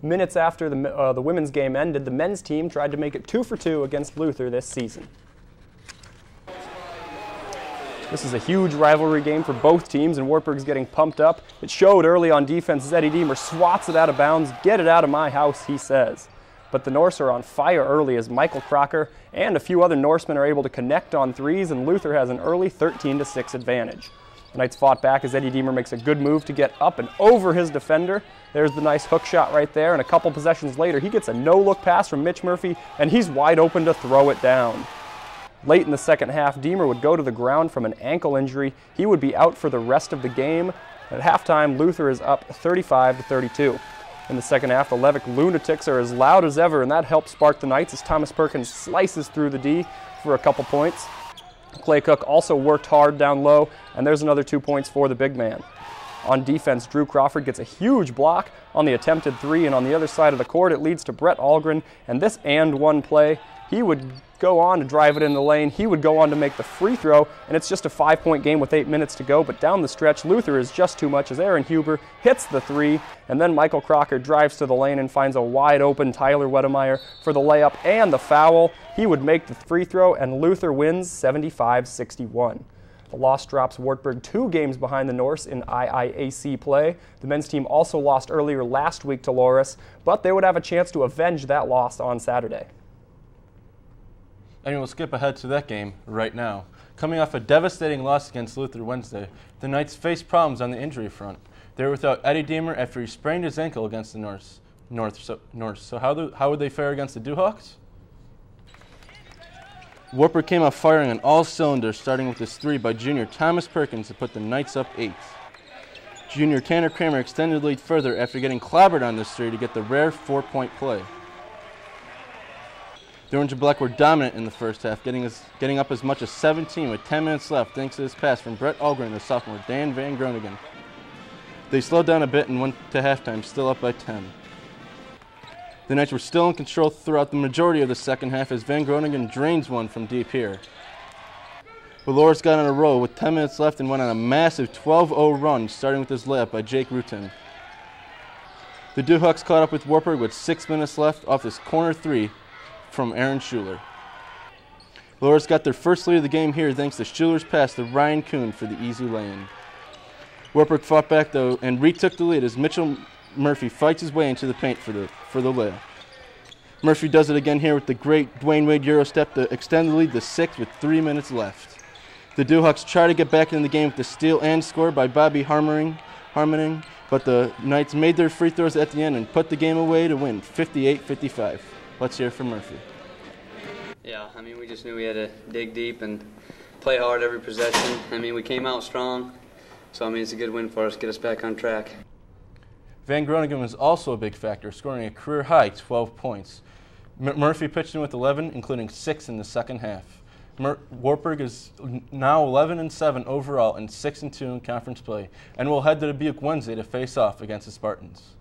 Minutes after the women's game ended, the men's team tried to make it 2-for-2 against Luther this season. This is a huge rivalry game for both teams, and Wartburg's getting pumped up. It showed early on defense as Eddie Deemer swats it out of bounds. "Get it out of my house," he says. But the Norse are on fire early as Michael Crocker and a few other Norsemen are able to connect on threes, and Luther has an early 13-6 advantage. The Knights fought back as Eddie Deemer makes a good move to get up and over his defender. There's the nice hook shot right there, and a couple possessions later, he gets a no-look pass from Mitch Murphy, and he's wide open to throw it down. Late in the second half, Deemer would go to the ground from an ankle injury. He would be out for the rest of the game. At halftime, Luther is up 35-32. In the second half, the Levick Lunatics are as loud as ever, and that helps spark the Knights as Thomas Perkins slices through the D for a couple points. Clay Cook also worked hard down low, and there's another 2 points for the big man. On defense, Drew Crawford gets a huge block on the attempted three, and on the other side of the court, it leads to Brett Algren, and this and one play, he would go on to drive it in the lane. He would go on to make the free throw, and it's just a 5-point game with 8 minutes to go, but down the stretch, Luther is just too much as Aaron Huber hits the three, and then Michael Crocker drives to the lane and finds a wide open Tyler Wedemeyer for the layup and the foul. He would make the free throw, and Luther wins 75-61. The loss drops Wartburg 2 games behind the Norse in IIAC play. The men's team also lost earlier last week to Loras, but they would have a chance to avenge that loss on Saturday. And we'll skip ahead to that game right now. Coming off a devastating loss against Luther Wednesday, the Knights faced problems on the injury front. They were without Eddie Deemer after he sprained his ankle against the Norse. So how would they fare against the Duhawks? Wartburg came out firing on all cylinders, starting with this three by junior Thomas Perkins to put the Knights up 8. Junior Tanner Kramer extended the lead further after getting clobbered on this three to get the rare 4-point play. The Orange and Black were dominant in the first half, getting up as much as 17 with 10 minutes left thanks to this pass from Brett Algren and the sophomore Dan Van Groningen. They slowed down a bit and went to halftime, still up by 10. The Knights were still in control throughout the majority of the second half as Van Groningen drains one from deep here. But Loras got on a roll with 10 minutes left and went on a massive 12-0 run, starting with this layup by Jake Rutin. The Duhawks caught up with Wartburg with 6 minutes left off this corner three from Aaron Schuler. Loras got their first lead of the game here thanks to Schuler's pass to Ryan Kuhn for the easy lay-in. Wartburg fought back though and retook the lead as Mitchell Murphy fights his way into the paint for the layup. Murphy does it again here with the great Dwayne Wade Euro step to extend the lead to 6 with 3 minutes left. The Duhawks try to get back in the game with the steal and score by Bobby Harmoning, but the Knights made their free throws at the end and put the game away to win 58-55. Let's hear from Murphy. Yeah, I mean, we just knew we had to dig deep and play hard every possession. I mean, we came out strong, so I mean, it's a good win for us, get us back on track. Van Groningen was also a big factor, scoring a career-high 12 points. Murphy pitched in with 11, including 6 in the second half. Wartburg is now 11-7 overall and 6-2 in conference play, and will head to Dubuque Wednesday to face off against the Spartans.